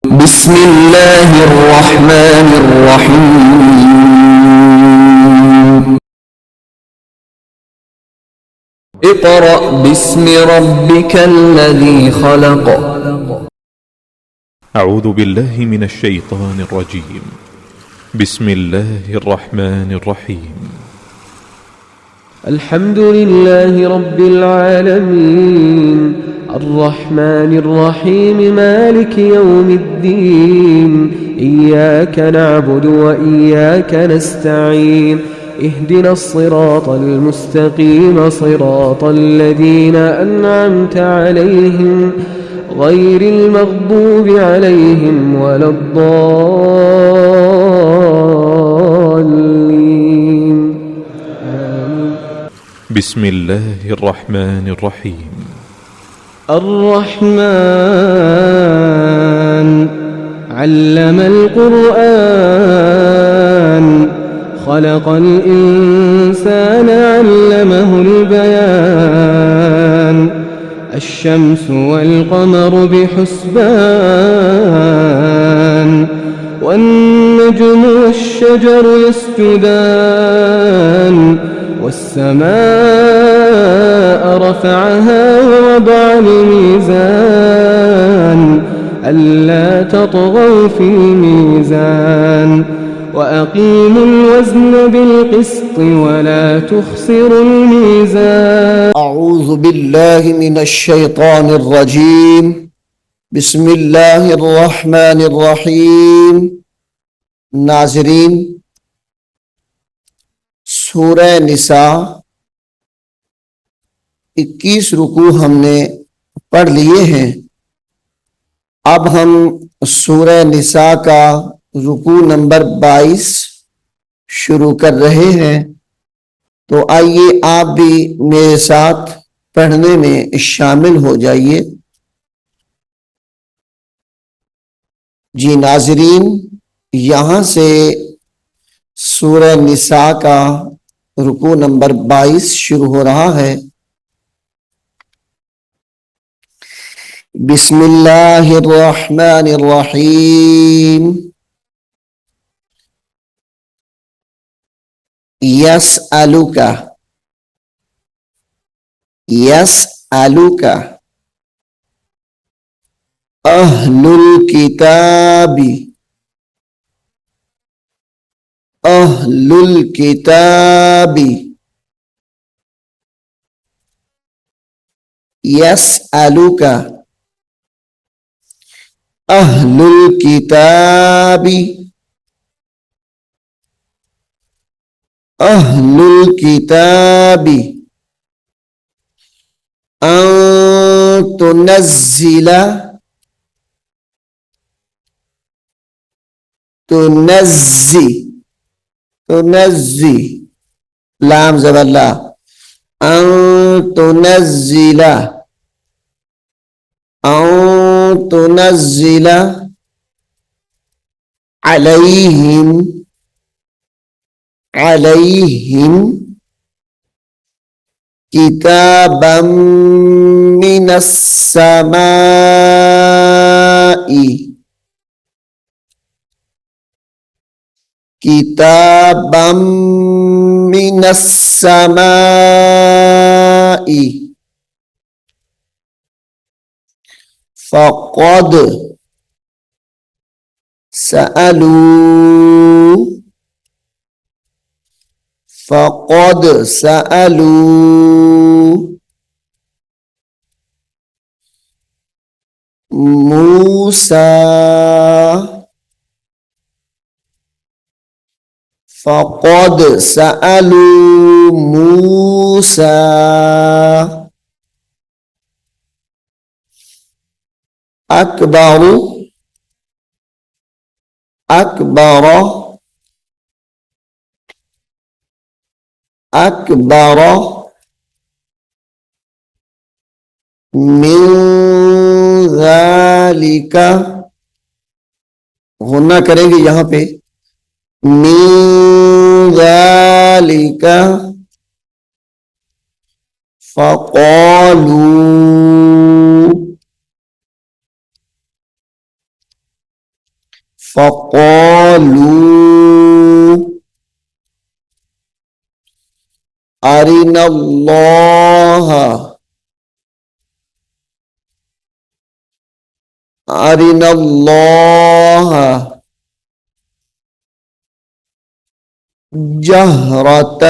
بسم الله الرحمن الرحيم. اقرأ باسم ربك الذي خلق. أعوذ بالله من الشيطان الرجيم. بسم الله الرحمن الرحيم. الحمد لله رب العالمين الرحمن الرحيم مالك يوم الدين إياك نعبد وإياك نستعين اهدنا الصراط المستقيم صراط الذين أنعمت عليهم غير المغضوب عليهم ولا الضالين. بسم الله الرحمن الرحيم. الرحمن علم القرآن خلق الإنسان علمه البيان الشمس والقمر بحسبان والنجم والشجر يسجدان والسماء رفعها ووضع الميزان ألا تطغوا في الميزان وأقيموا الوزن بالقسط ولا تخسروا الميزان. أعوذ بالله من الشيطان الرجيم. بسم الله الرحمن الرحيم. नाज़रीन, सूरह निसा 21 रुकू हमने पढ़ लिए हैं। अब हम सूरह निसा का रुकू नंबर 22 शुरू कर रहे हैं। तो आइए आप भी मेरे साथ पढ़ने में शामिल हो जाइए। जी नाज़रीन, यहाँ से सूरह निसा का रुकू नंबर 22 शुरू हो रहा है। बिस्मिल्लाहिर्रहमानिर्रहीम। यसअलुका यसअलुका अहलुल किताबी अहलुल किताबी यसअलुका अहलुल किताबी अहलुल किताबी अन तुनज़्ज़िला तुनज़्ज़ी तुनज़्ज़ी लाम ज़बरला अन तुनज़्ज़िला अन तुनज़्ज़िला अलैहिम अलैहिम किताबम मिनस समाई किताबम मिनस समाई फ़क़द सअलू फ़क़द सअलू मूसा फ़क़द सअलू मूसा अकबरु अकबर अकबर मिन ज़ालिका, गुन्ना करेंगे यहां पे, मिन ज़ालिका फ़क़ालू فقالوا أرنا الله أرنا الله جهرة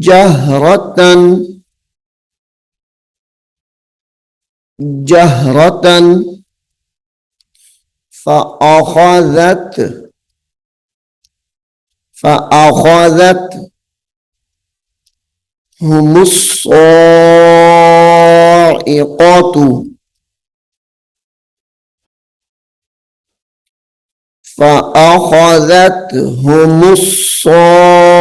جهرة جهرة فأخذتهم الصاعقة فأخذتهم الصاعقة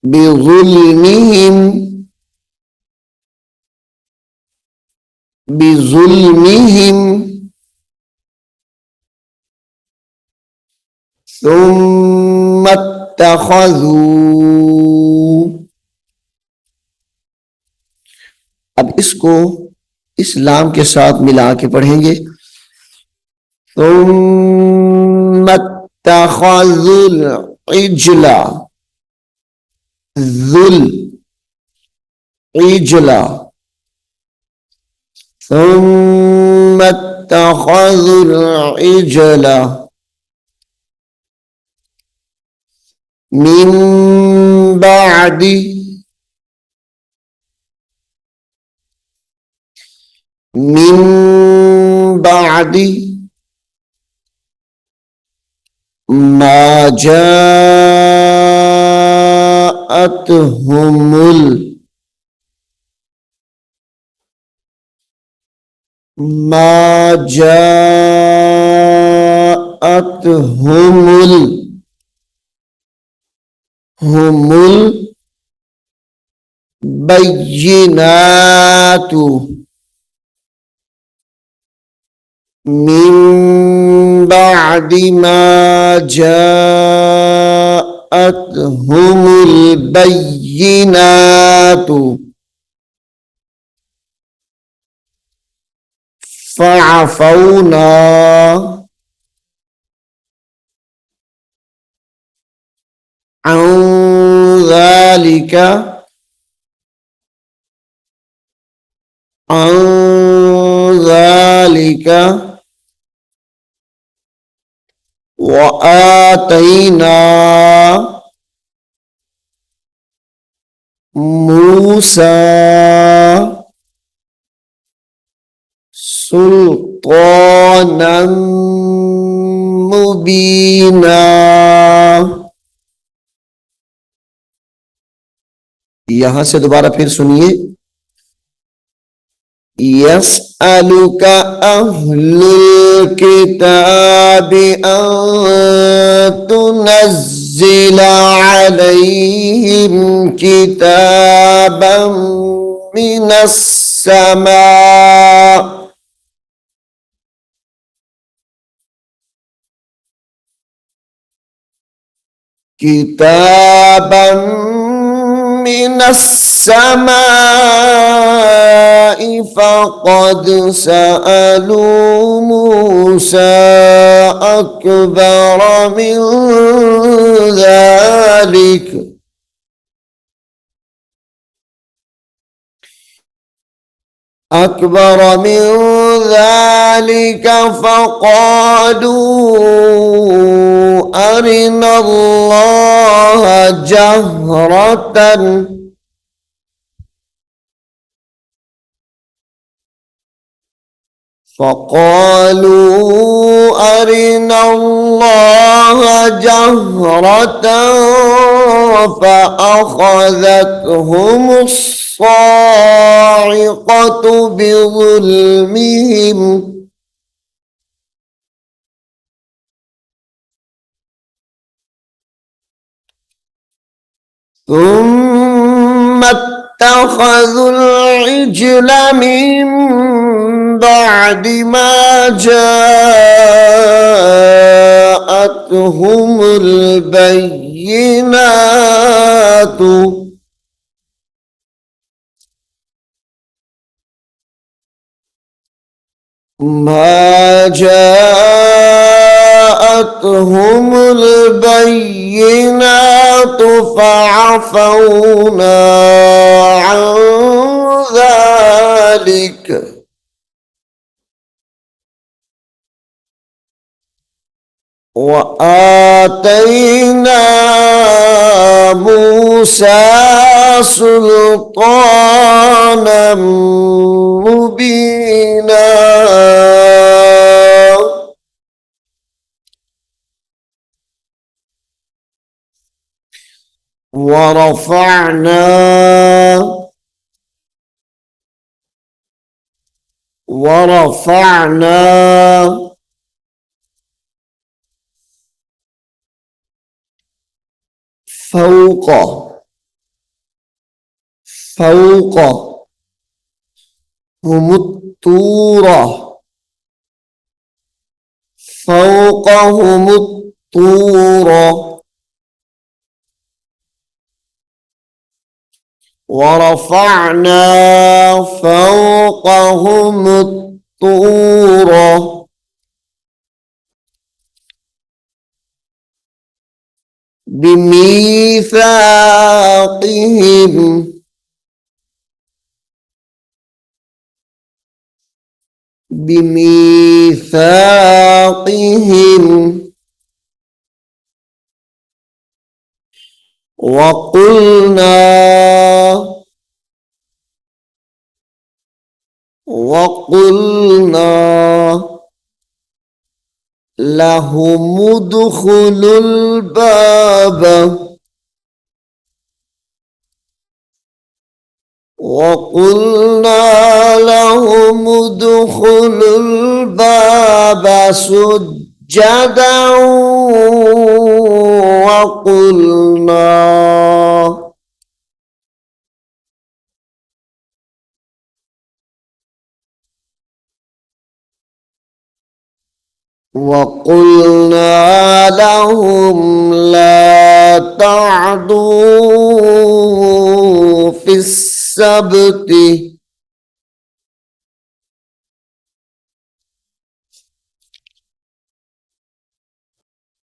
بظلمهم ثم اتخذوا. अब इसको इस्लाम के साथ मिला के पढ़ेंगे। ثم اتخذوا العجل ذل عجلا ثم اتخذوا العجل من بعد ما جاءتهم البينات من بعد ما جاءتهم البينات فعفونا عن ذلك وآتينا موسى سلطانا مبीना। यहां से दोबारा फिर सुनिए। यसअलुका अहलुल किताबि अन तुनज़्ज़िला अलैहिम किताबन मिनस समा किताबन मिनस समाई फ़क़द सअलू मूसा अकबर मिन ज़ालिक फ़क़ालू अरिना अल्लाह जहरतन फअख़ज़तहुम الصاعقة بظلمهم ثم اتخذوا العجل من بعد ما جاءتهم البينات ما جاءتهم البينات فعفونا عن ذلك وآتينا موسى سلطانا مبينا ورفعنا فوقهم الطور فوقهم الطور ورفعنا فوقهم الطور بميثاقهم وقلنا لهم ادخلوا الباب سجدا وقلنا لهم لا تعدوا في السبت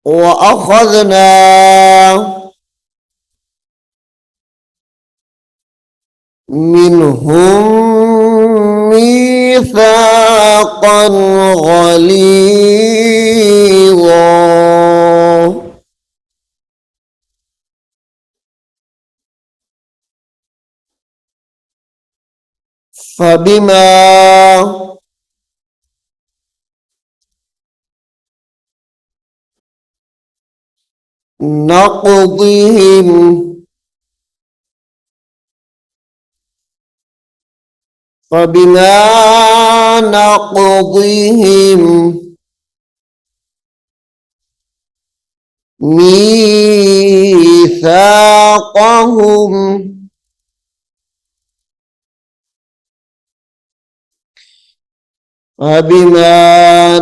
وأخذنا منهم ميثاقا غليظا فبما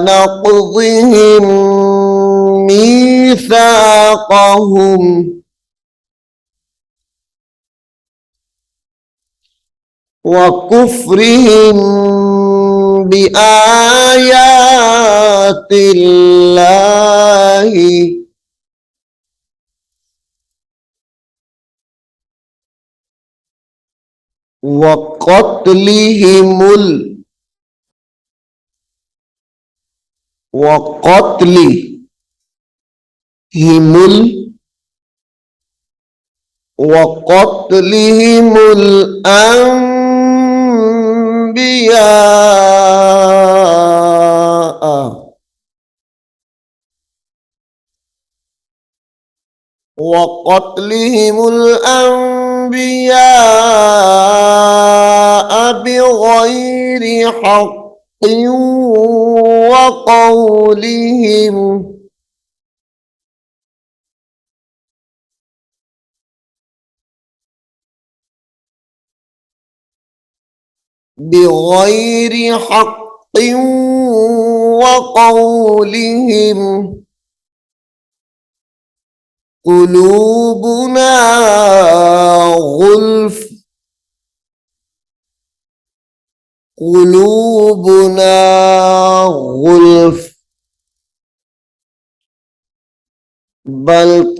نقضهم ميثاقهم وكفرهم بآيات الله وقتلهم الأنبياء بغير حق وقولهم قلوبنا غلف قلوبنا غلف بل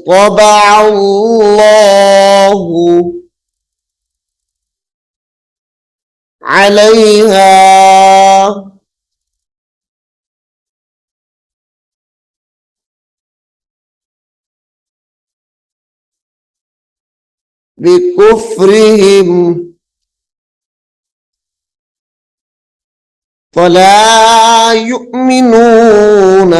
طبع الله عليها بكفرهم فلا يؤمنون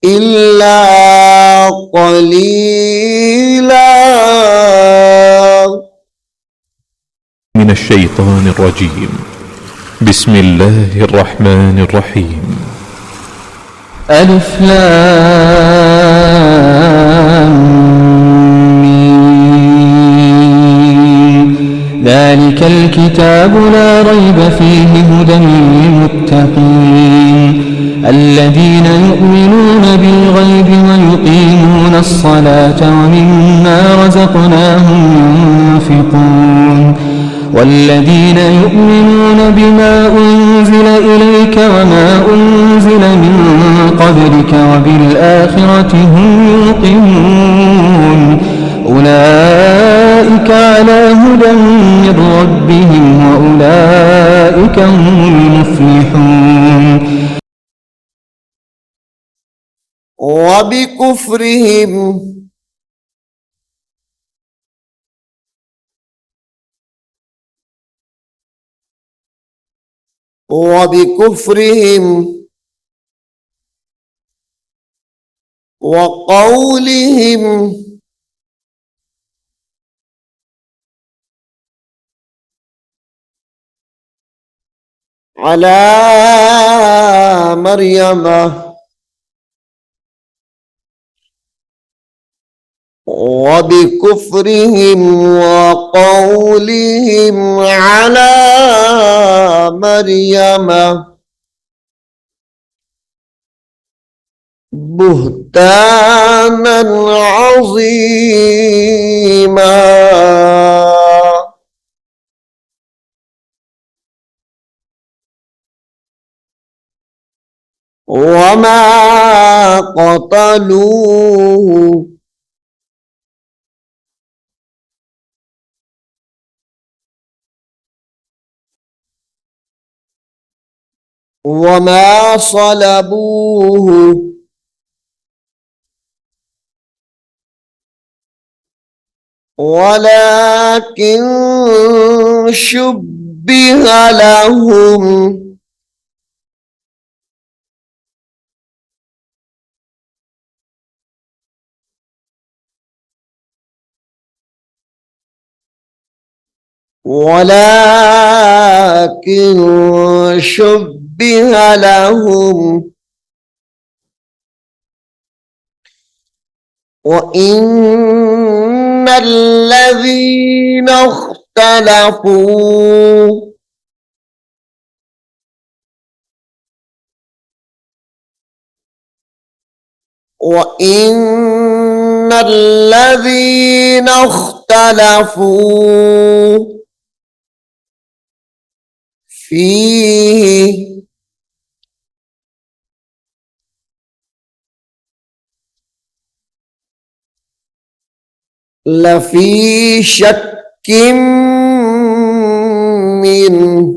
إلا قليلا. من الشيطان الرجيم. بسم الله الرحمن الرحيم. ألف لام ميم. ذلك الكتاب لا ريب فيه هدى للمتقين الذين يؤمنون بالغيب ويقيمون الصلاة ومما رزقناهم ينفقون والذين يؤمنون بما أنزل إليك وما أنزل من قبلك وبالآخرة هم يوقنون أولئك على هدى من ربهم وأولئك هم المفلحون. وبكفرهم وقولهم على مريم بهتانا عظيما وما قتلوه وما صلبوه ولكن شبه لهم وإن الذين اختلفوا فيه لفي شك منه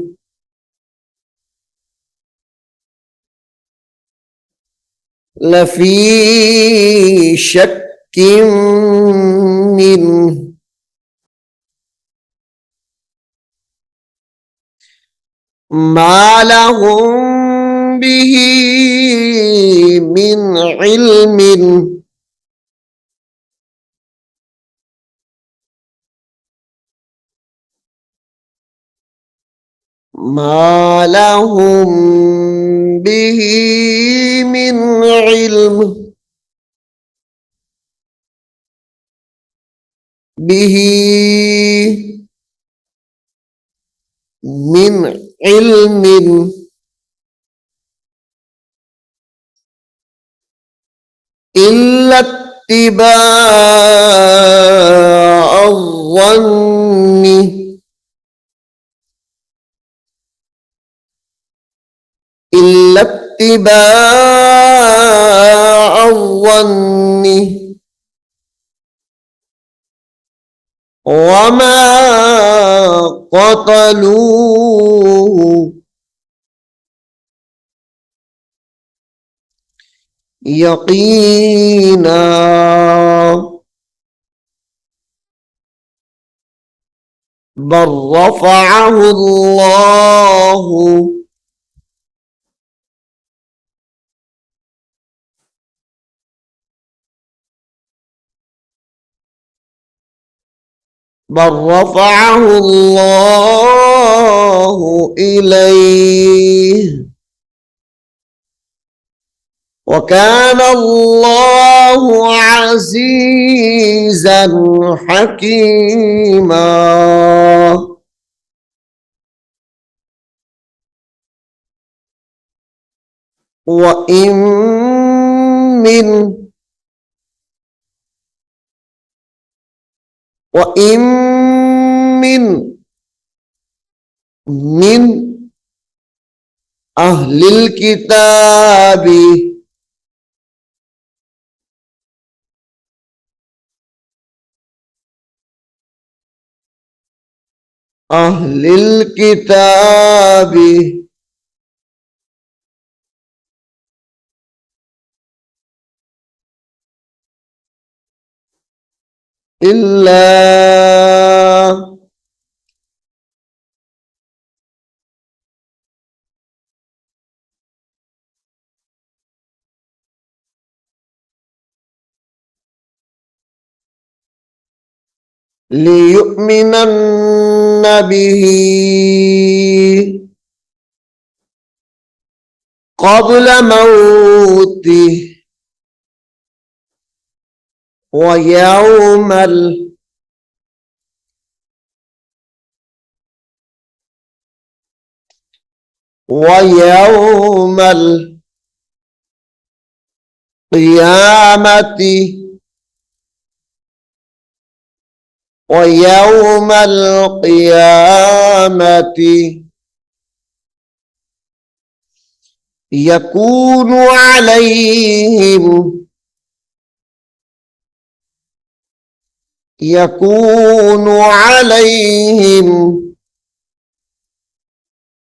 ما لهم به من علم ما لهم به من علم به من علم إلا اتباع الظن إلا اتباع الظن وما قتلوه يقينا بل رفعه الله إليه وكان الله عزيزا حكيما وإن من وإن من من أهل الكتاب أهل الكتاب إلا ليؤمنن به قبل موته ويوم القيامة ويوم القيامة يكون عليهم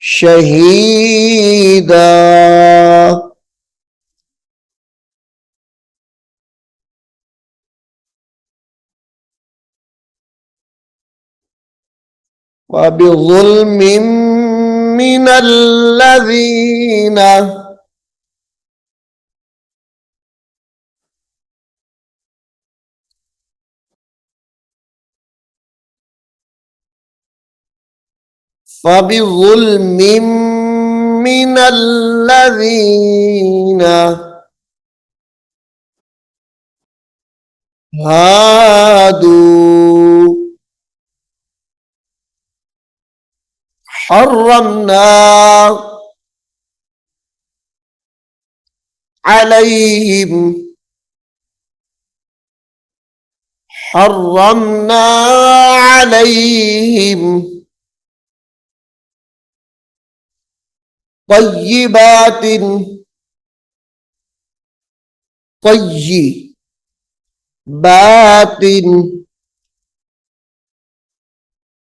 شهيدا وبظلم من الذين فبظلم من الذين هادوا حرمنا عليهم طيبات طيبات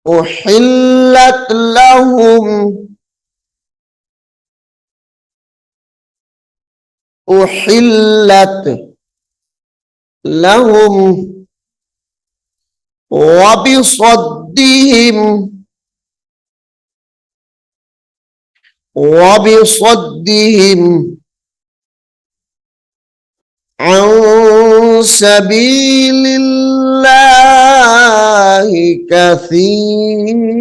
أحلت لهم وبصدهم عن سبيل الله كثيرا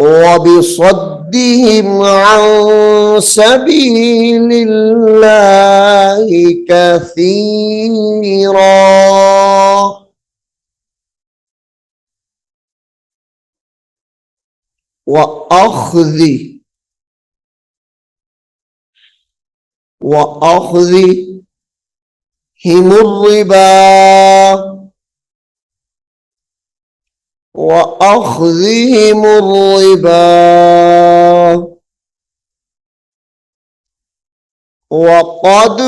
وبصدهم عن سبيل الله كثيرا وأخذهم الربا وقد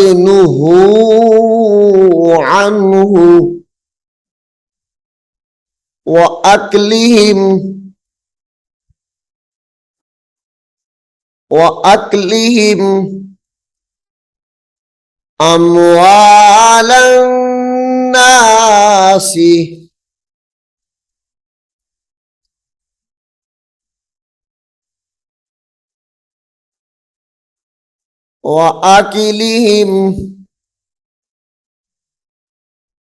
نهوا عنه وأكلهم أموال الناس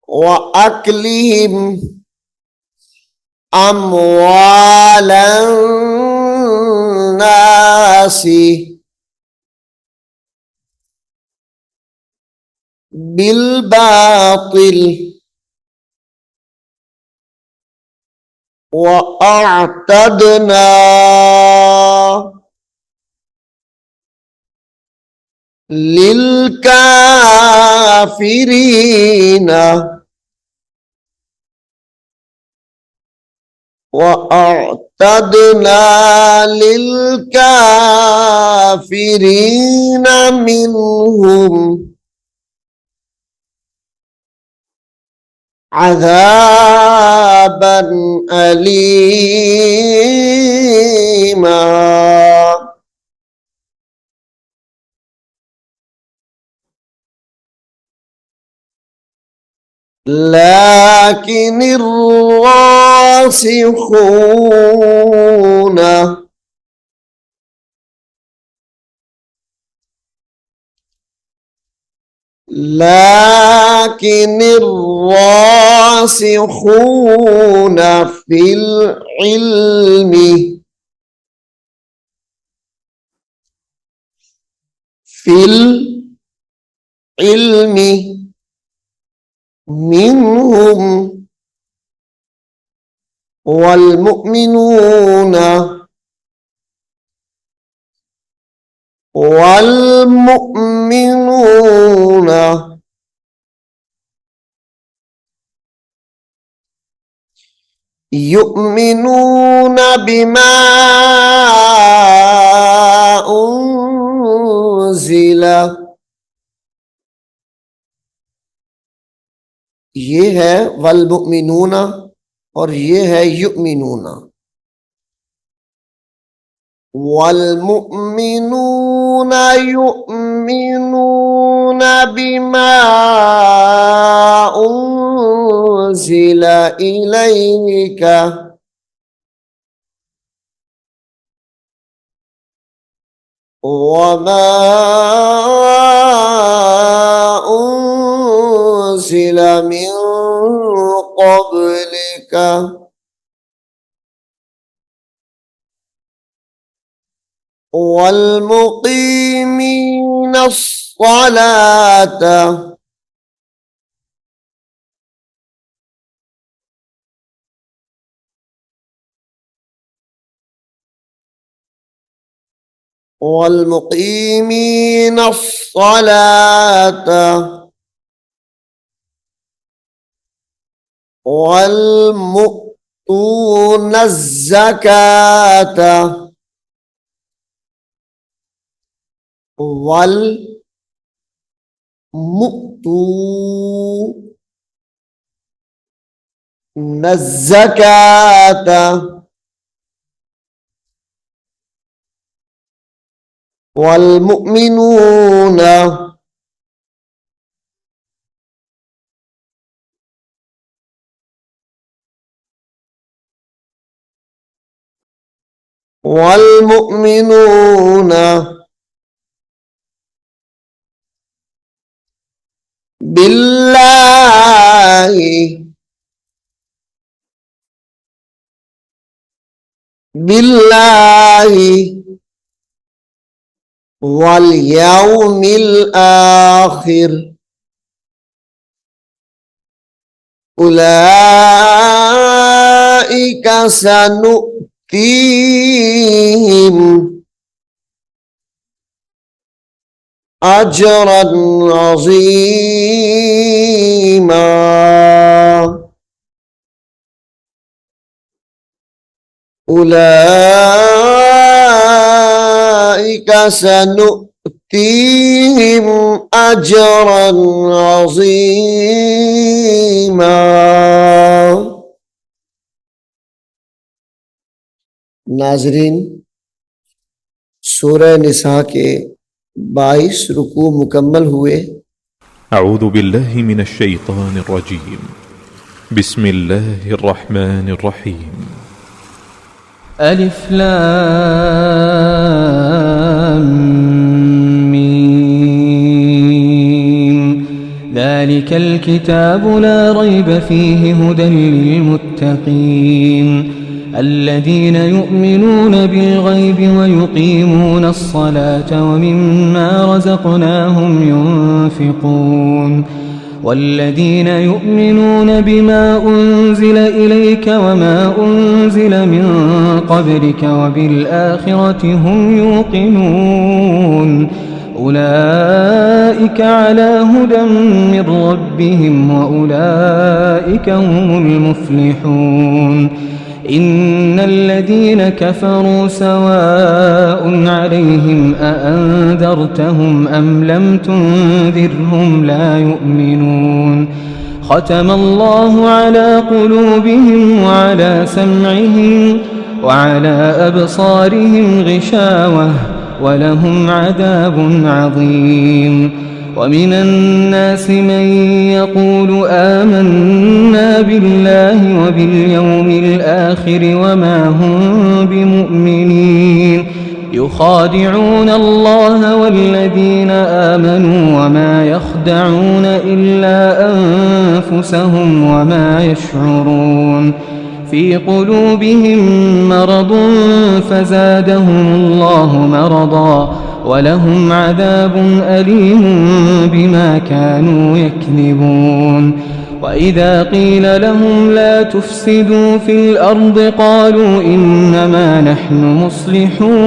وأكلهم أموال الناس بالباطل وأعتدنا للكافرين منهم عذابا أليما. لكن الراسخون في العلم منهم والمؤمنون يؤمنون بما أنزل، ये है वल्मुमिनूना और ये है युमिनूना। वल्मुमिनून युमिनून बिमा उन्जिल इलैका वमा उन्जिल मिन क़ब्लिका والمقيمين الصلاة والمؤتون الزكاة والمؤتون الزكاة والمؤمنون والمؤمنون بالله واليوم الآخر أولئك سنؤتيهم أجرا عظيما أولئك سنؤتيهم أجرا عظيما. नाजरीन, सूरह निसा के 22 रुकू मुकम्मल हुए। أعوذ بالله من الشيطان الرجيم. بسم الله الرحمن الرحيم. ألف لام ميم. ذلك الكتاب لا ريب فيه هدى للمتقين الذين يؤمنون بالغيب ويقيمون الصلاة ومما رزقناهم ينفقون والذين يؤمنون بما أنزل إليك وما أنزل من قبلك وبالآخرة هم يوقنون أولئك على هدى من ربهم وأولئك هم المفلحون. إن الذين كفروا سواء عليهم أأنذرتهم أم لم تنذرهم لا يؤمنون. ختم الله على قلوبهم وعلى سمعهم وعلى أبصارهم غشاوة ولهم عذاب عظيم. ومن الناس من يقول آمنا بالله وباليوم الآخر وما هم بمؤمنين يخادعون الله والذين آمنوا وما يخدعون إلا أنفسهم وما يشعرون. في قلوبهم مرض فزادهم الله مرضا ولهم عذاب أليم بما كانوا يكذبون. وإذا قيل لهم لا تفسدوا في الأرض قالوا إنما نحن مصلحون